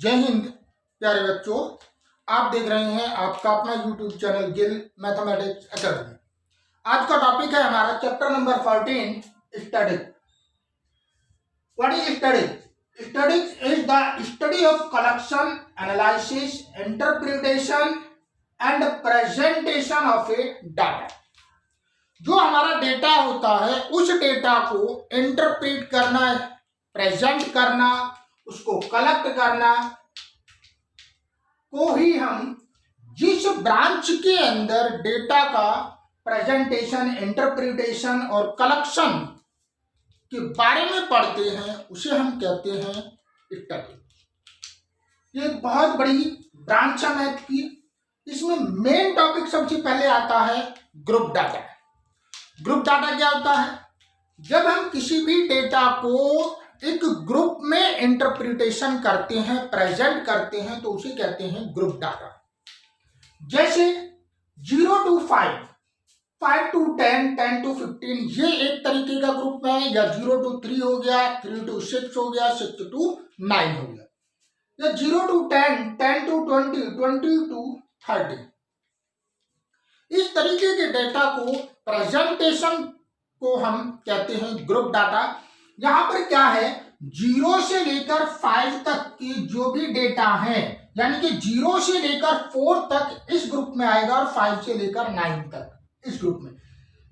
जय हिंद प्यारे बच्चों, आप देख रहे हैं आपका अपना YouTube channel Gill mathematics academy. आज का टॉपिक है हमारा chapter number 14 study. What is study? Study is the study of collection, analysis, interpretation and presentation of A data. जो हमारा डेटा होता है उस डेटा को इंटरप्रेट करना, प्रेजेंट करना, उसको कलेक्ट करना को ही हम जिस ब्रांच के अंदर डेटा का प्रेजेंटेशन, इंटरप्रिटेशन और कलेक्शन के बारे में पढ़ते हैं उसे हम कहते हैं स्टडी। ये एक बहुत बड़ी ब्रांच है मैथ की। इसमें मेन टॉपिक सबसे पहले आता है ग्रुप डाटा। ग्रुप डाटा क्या होता है? जब हम किसी भी डेटा को एक ग्रुप में इंटरप्रिटेशन करते हैं, प्रेजेंट करते हैं, तो उसे कहते हैं ग्रुप डाटा। जैसे 0 to 5, 5 to 10, 10 to 15 ये एक तरीके का ग्रुप है, या 0 to 3 हो गया, 3 to 6 हो गया, 6 to 9 हो गया, या 0 to 10, 10 to 20, 20 to 30। इस तरीके के डेटा को प्रेजेंटेशन को हम कहते हैं ग्रुप डाटा। यहां पर क्या है, 0 से लेकर 5 तक की जो भी डेटा है, यानी कि 0 से लेकर 4 तक इस ग्रुप में आएगा और 5 से लेकर 9 तक इस ग्रुप में।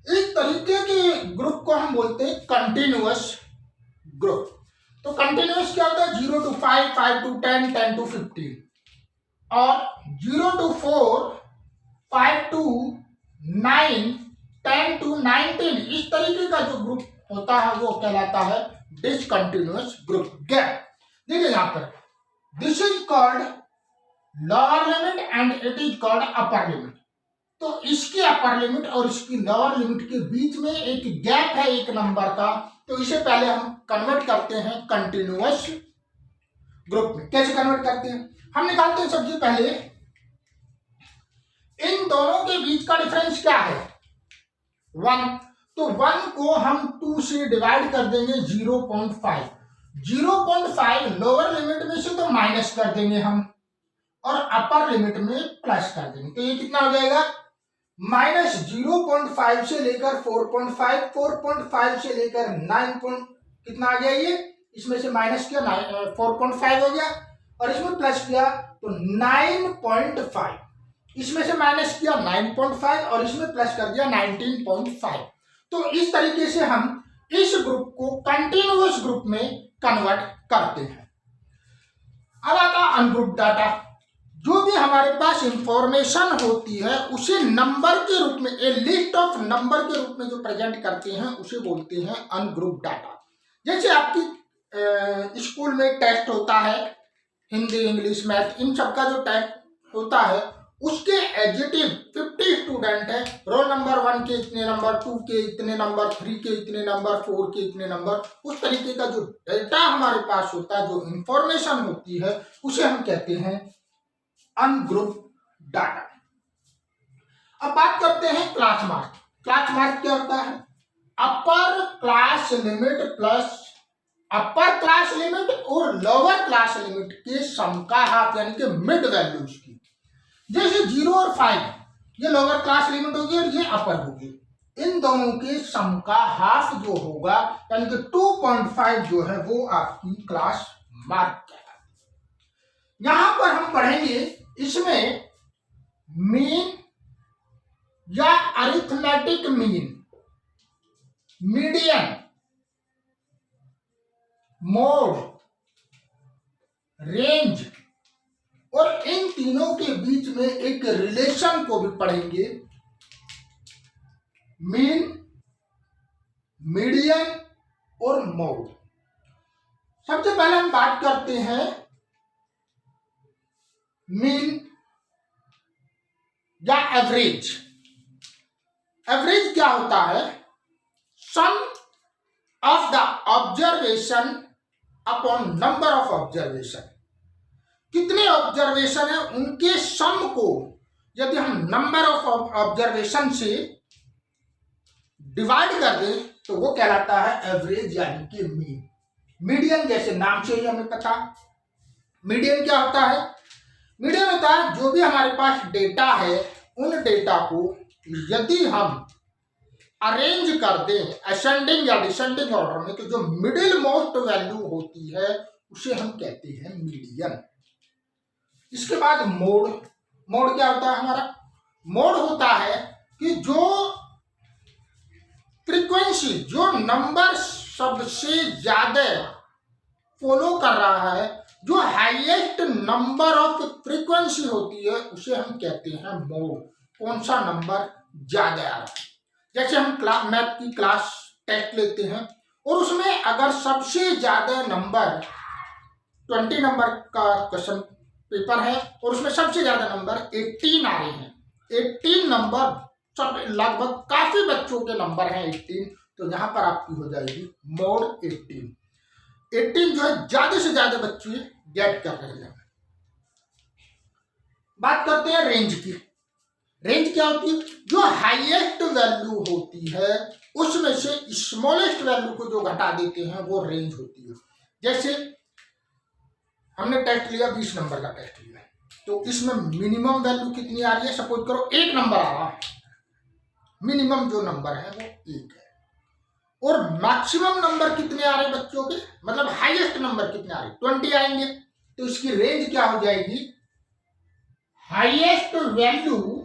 इस तरीके के ग्रुप को हम बोलते हैं कंटिन्यूअस ग्रुप। तो कंटिन्यूअस क्या होता है? 0 to 5, 5 to 10, 10 to 15, और 0 to 4, 5 to 9, 10 to 19 इस तरीके का जो ग्रुप होता है वो कहलाता है डिसकंटिन्यूअस ग्रुप। गैप देखिए यहां पर, this is called lower limit and it is called upper limit. तो इसकी अपर लिमिट और इसकी लोअर लिमिट के बीच में एक गैप है एक नंबर का, तो इसे पहले हम कन्वर्ट करते हैं कंटिन्यूअस ग्रुप में। कैसे कन्वर्ट करते हैं? हम निकालते हैं सबसे पहले इन दोनों के बीच का डिफरेंस क्या है, 1। तो 1 को हम 2 से डिवाइड कर देंगे 0.5। 0.5 लोअर लिमिट में से तो माइनस कर देंगे हम और अपर लिमिट में प्लस कर देंगे, तो ये कितना हो जाएगा? माइनस 0.5 से लेकर 4.5, 4.5 से लेकर 9 कितना आ गया ये, इसमें से माइनस किया 4.5 हो गया और इसमें प्लस किया तो 9.5, इसमें से माइनस किया 9.5 और इसमें प्लस कर दिया 19.5। तो इस तरीके से हम इस ग्रुप को कंटिन्यूअस ग्रुप में कन्वर्ट करते हैं। अब आता है अनग्रुप डाटा। जो भी हमारे पास इंफॉर्मेशन होती है उसे नंबर के रूप में, ए लिस्ट ऑफ नंबर के रूप में जो प्रेजेंट करते हैं उसे बोलते हैं अनग्रुप डाटा। जैसे आपकी स्कूल में टेस्ट होता है, हिंदी, इंग्लिश, मैथ, इन सब का जो टेस्ट होता है उसके एडजेटिव 50 स्टूडेंट है, रोल नंबर 1 के इतने नंबर, 2 के इतने नंबर, 3 के इतने नंबर, 4 के इतने नंबर, उस तरीके का जो डेटा हमारे पास होता है, जो इंफॉर्मेशन होती है उसे हम कहते हैं अनग्रुप डाटा। अब बात करते हैं क्लास मार्क। क्लास मार्क क्या होता है? Upper class limit plus upper class limit और लोअर क्लास लिमिट के सम का हाफ, यानी कि मिड वैल्यूज की। जैसे 0 और 5 ये लोअर क्लास लिमिट होगी और ये अपर होगी, इन दोनों के सम का हाफ जो होगा, यानी कि 2.5 जो है वो आपकी क्लास मार्क है। यहां पर हम पढ़ेंगे इसमें मीन या arithmetic mean, median, mode, range और इन तीनों के बीच में एक रिलेशन को भी पढ़ेंगे, मीन, मीडियन और मोड। सबसे पहले हम बात करते हैं मीन या एवरेज। एवरेज क्या होता है? Sum of the observation upon number of observation. कितने ऑब्जर्वेशन है उनके सम को यदि हम नंबर ऑफ ऑब्जर्वेशन से डिवाइड कर दें तो वो कहलाता है एवरेज, यानी कि मीन। मीडियन जैसे नाम से ही हमें पता, मीडियन क्या होता है? मीडियन होता है जो भी हमारे पास डेटा है उन डेटा को यदि हम अरेंज कर दें असेंडिंग या डिसेंडिंग ऑर्डर में, तो जो मिडिल मोस्ट वैल्यू होती है उसे हम कहते हैं मीडियन। इसके बाद मोड। मोड क्या होता है हमारा? मोड होता है कि जो फ्रीक्वेंसी, जो नंबर सबसे ज्यादा फॉलो कर रहा है, जो हाईएस्ट नंबर ऑफ फ्रीक्वेंसी होती है उसे हम कहते हैं मोड। कौन सा नंबर ज्यादा आ रहा है? जैसे हम मैथ की क्लास टेस्ट लेते हैं और उसमें अगर सबसे ज्यादा नंबर 20 नंबर का क्वेश्चन पेपर है और उसमें सबसे ज्यादा नंबर 18 आ रहे हैं, 18 नंबर सब लगभग काफी बच्चों के नंबर हैं 18, तो यहां पर आपकी हो जाएगी मोड 18। 18 जो है ज्यादा से ज्यादा बच्चे गेट कर रहे हैं। बात करते हैं रेंज की। रेंज क्या होती है? जो हाईएस्ट वैल्यू होती है उसमें से स्मॉलेस्ट वैल्यू को जो घटा देते हैं वो रेंज होती है। जैसे हमने टेस्ट लिया 20 नंबर का टेस्ट लिया, तो इसमें मिनिमम वैल्यू कितनी आ रही है? सपोज करो 1 नंबर आ रहा है, मिनिमम जो नंबर है वो 1 है। और मैक्सिमम नंबर कितने आ रहे हैं बच्चों के, मतलब हाईएस्ट नंबर कितने आ रहे हैं? 20 आएंगे। तो इसकी रेंज क्या हो जाएगी? Highest value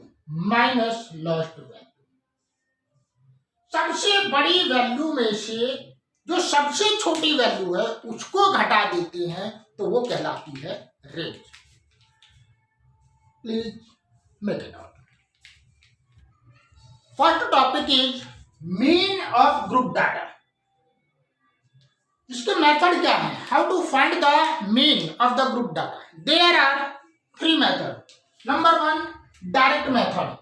minus lowest value. सबसे बड़ी वैल्यू में से जो सबसे छोटी वैल्यू है उसको घटा देते हैं तो वो कहलाती है range. Please make it out. First topic is mean of group data. इसके मेथड क्या है? How to find the mean of the group data. There are 3 method. Number 1 direct method.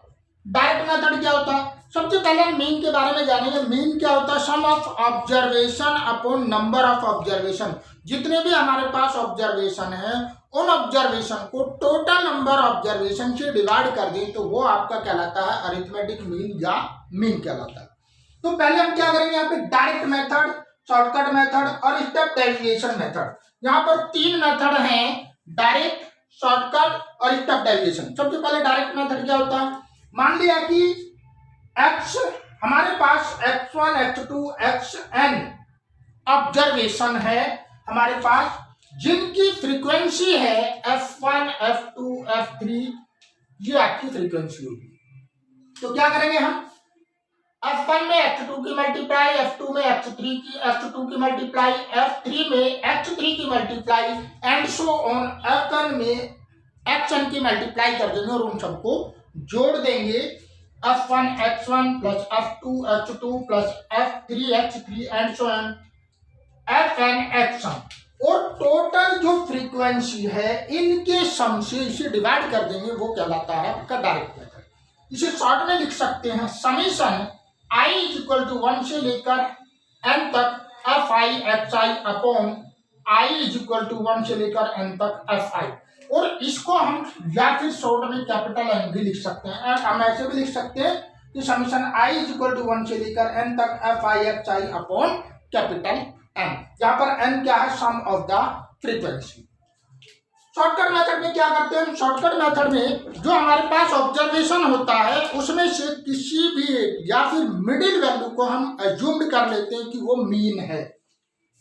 Direct method क्या होता है? सबसे पहले हम मीन के बारे में जानेंगे। मीन क्या होता है? Sum of observation upon number of observation. जितने भी हमारे पास ऑब्जर्वेशन है उन ऑब्जर्वेशन को टोटल नंबर ऑब्जर्वेशन से डिवाइड कर दें तो वो आपका कहलाता है अरिथमेटिक मीन या मीन कहलाता है। तो पहले हम क्या करेंगे? यहाँ पे डायरेक्ट मेथड, शॉर्टकट मेथड और स्टेप डेविएशन मेथड। यहाँ पर 3 मेथड हैं, डायरेक्ट, शॉर्टकट और स्टेप डेविएशन। सबसे पहले डायरेक्ट मेथड क्या होता है? मान लिया कि x हमारे पास x1 x2 xn ऑब्जर्वेशन है हमारे पास, जिनकी फ्रीक्वेंसी है f1 f2 f3, ये आपकी फ्रीक्वेंसी होगी। तो क्या करेंगे हम? f1 में x2 की मल्टीप्लाई, f2 में x2 की मल्टीप्लाई, f3 में x3 की multiply and so on, fn में xn की मल्टीप्लाई कर देंगे और उन सबको जोड़ देंगे। f1 x1 plus f2 h2 plus f3 h3 and so on fn xn, और टोटल जो फ्रीक्वेंसी है इनके सम से इसे डिवाइड कर देंगे, वो कहलाता है आपका डायरेक्ट मेथड। इसे शॉर्ट में लिख सकते हैं समीशन i इक्वल टू 1 से लेकर n तक fi xi upon i equal to 1 से लेकर n तक fi। और इसको हम या फिर शॉर्ट में कैपिटल N भी लिख सकते हैं, हम ऐसे भी लिख सकते हैं कि समीशन i इक्वल टू 1 से लेकर n तक fi xi upon capital N। यहाँ पर n क्या है? Sum of the frequency. Shortcut method में क्या करते हैं? शॉर्टकट मेथड में जो हमारे पास ऑब्जर्वेशन होता है उसमें से किसी भी या फिर मिडिल वैल्यू को हम अज्यूम्ड कर लेते हैं कि वो मीन है।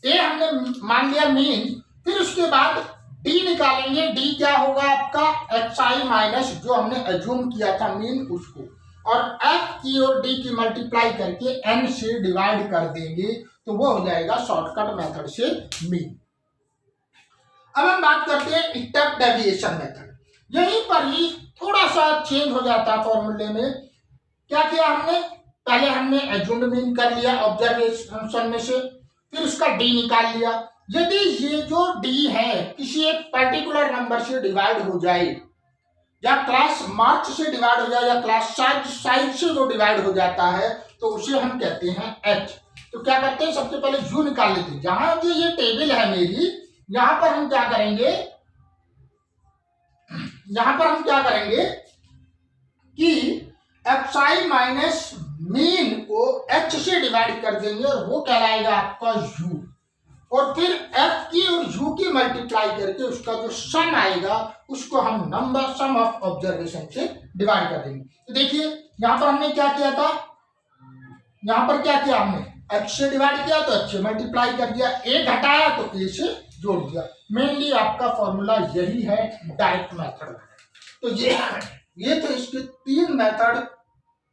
ए हमने मान लिया मीन, फिर उसके बाद डी निकालेंगे। डी क्या होगा आपका? xi माइनस जो हमने अज्यूम किया था मीन उसको, और f की और d की मल्टीप्लाई करके n से डिवाइड कर देंगे तो वो हो जाएगा शॉर्टकट मेथड से मीन। अब हम बात करते हैं स्टेप डेविएशन मेथड। यहीं पर ही थोड़ा सा चेंज हो जाता है फॉर्मूले में। क्या किया हमने? पहले हमने एज्यूम्ड मीन कर लिया ऑब्जर्वेशन में से, फिर उसका डी निकाल लिया। यदि ये जो डी है किसी एक पर्टिकुलर नंबर से डिवाइड हो जाए, या क्लास मार्क्स से डिवाइड हो जाए, या क्लास साइज से जो डिवाइड हो जाता है तो उसे हम कहते हैं एच। तो क्या करते हैं? सबसे पहले यू निकाल लेते हैं। जहां जो ये टेबल है मेरी, यहां पर हम क्या करेंगे? यहां पर हम क्या करेंगे कि xi माइनस मीन को h से डिवाइड कर देंगे और वो कहलाएगा आपका u। और फिर एफ की और यू की मल्टीप्लाई करके उसका जो सम आएगा उसको हम नंबर सम ऑफ ऑब्जर्वेशन से डिवाइड कर देंगे। तो देखिए यहां पर हमने क्या किया था, यहां पर क्या किया हमने x से डिवाइड किया तो x से मल्टीप्लाई कर दिया, a घटाया तो a से जोड़ दिया। मेनली आपका फॉर्मूला यही है डायरेक्ट मेथड। तो ये तो इसके तीन method,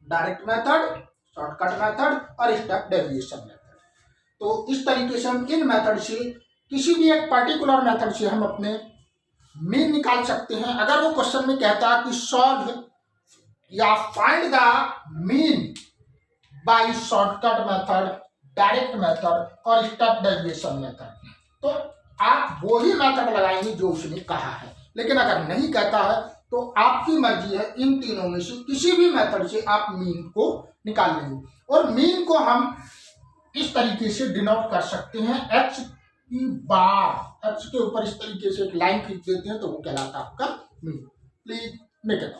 direct method, shortcut method और स्टेप डेविएशन मेथड। तो इस तरीके से हम इन मेथड से किसी भी एक पर्टिकुलर मेथड से हम अपने मीन निकाल सकते हैं। अगर वो क्वेश्चन में कहता है कि सॉल्व या find the mean by shortcut method, direct method और स्टेप डेविएशन मेथड, तो आप वो ही मेथड लगाएंगे जो उसने कहा है। लेकिन अगर नहीं कहता है तो आपकी मर्जी है, इन तीनों में से किसी भी मेथड से आप मीन को निकाल लेंगे। और मीन को हम इस तरीके से डिनोट कर सकते हैं, एक्स की बार, एक्स के ऊपर इस तरीके से एक लाइन खींच देते हैं तो वो कहलाता है आपका मीन। Please make it.